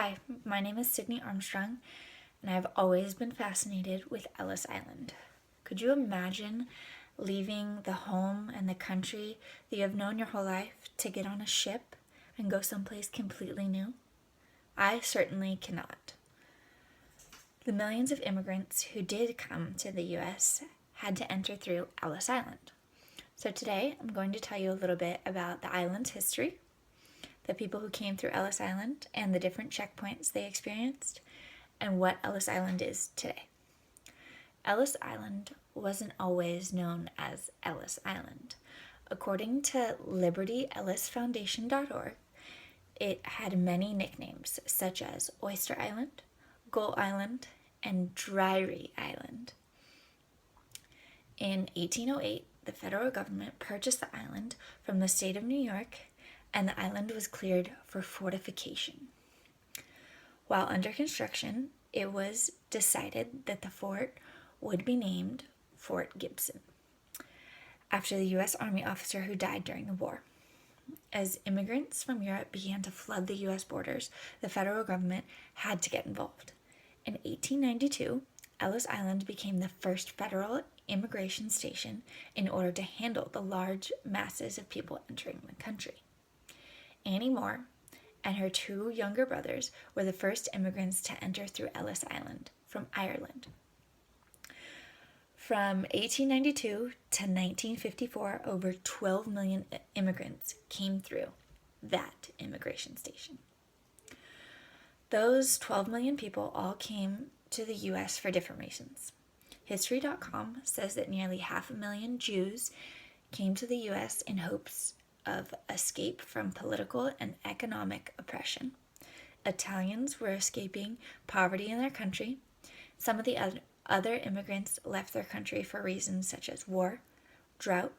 Hi, my name is Sydney Armstrong, and I've always been fascinated with Ellis Island. Could you imagine leaving the home and the country that you have known your whole life to get on a ship and go someplace completely new? I certainly cannot. The millions of immigrants who did come to the U.S. had to enter through Ellis Island. So today I'm going to tell you a little bit about the island's history, the people who came through Ellis Island and the different checkpoints they experienced, and what Ellis Island is today. Ellis Island wasn't always known as Ellis Island. According to libertyellisfoundation.org, it had many nicknames such as Oyster Island, Gull Island, and Dryry Island. In 1808, the federal government purchased the island from the state of New York, and the island was cleared for fortification. While under construction, it was decided that the fort would be named Fort Gibson, after the U.S. Army officer who died during the war. As immigrants from Europe began to flood the U.S. borders, the federal government had to get involved. In 1892, Ellis Island became the first federal immigration station in order to handle the large masses of people entering the country. Annie Moore and her two younger brothers were the first immigrants to enter through Ellis Island from Ireland. From 1892 to 1954, over 12 million immigrants came through that immigration station. Those 12 million people all came to the U.S. for different reasons. History.com says that nearly 500,000 Jews came to the U.S. in hopes of escape from political and economic oppression. Italians were escaping poverty in their country. Some of the other immigrants left their country for reasons such as war, drought,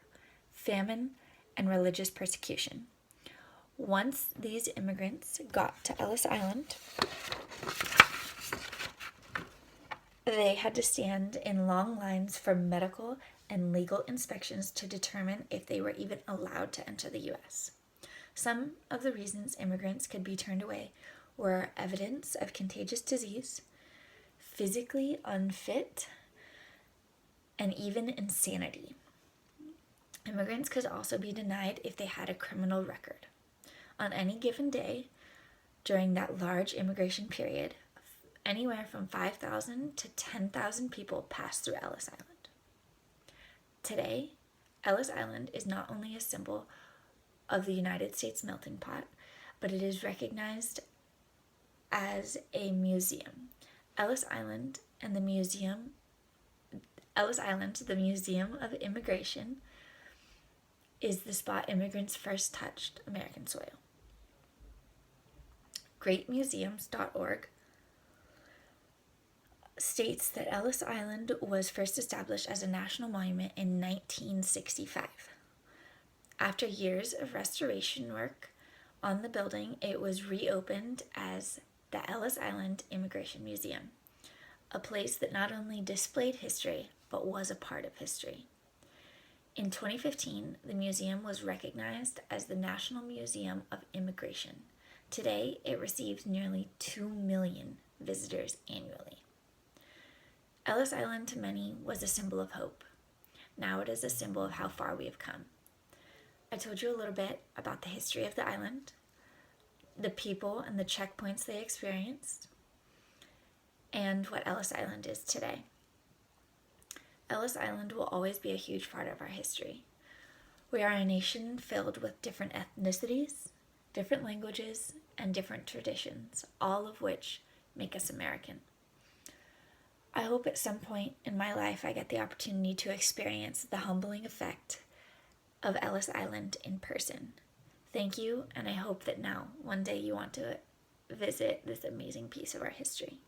famine, and religious persecution. Once these immigrants got to Ellis Island, they had to stand in long lines for medical and legal inspections to determine if they were even allowed to enter the U.S. Some of the reasons immigrants could be turned away were evidence of contagious disease, physically unfit, and even insanity. Immigrants could also be denied if they had a criminal record. On any given day during that large immigration period, anywhere from 5,000 to 10,000 people passed through Ellis Island. Today, Ellis Island is not only a symbol of the United States melting pot, but it is recognized as a museum. Ellis Island, the Museum of Immigration, is the spot immigrants first touched American soil. GreatMuseums.org states that Ellis Island was first established as a national monument in 1965. After years of restoration work on the building, it was reopened as the Ellis Island Immigration Museum, a place that not only displayed history, but was a part of history. In 2015, the museum was recognized as the National Museum of Immigration. Today, it receives nearly 2 million visitors annually. Ellis Island to many was a symbol of hope. Now it is a symbol of how far we have come. I told you a little bit about the history of the island, the people and the checkpoints they experienced, and what Ellis Island is today. Ellis Island will always be a huge part of our history. We are a nation filled with different ethnicities, different languages, and different traditions, all of which make us American. I hope at some point in my life I get the opportunity to experience the humbling effect of Ellis Island in person. Thank you, and I hope that now, one day you want to visit this amazing piece of our history.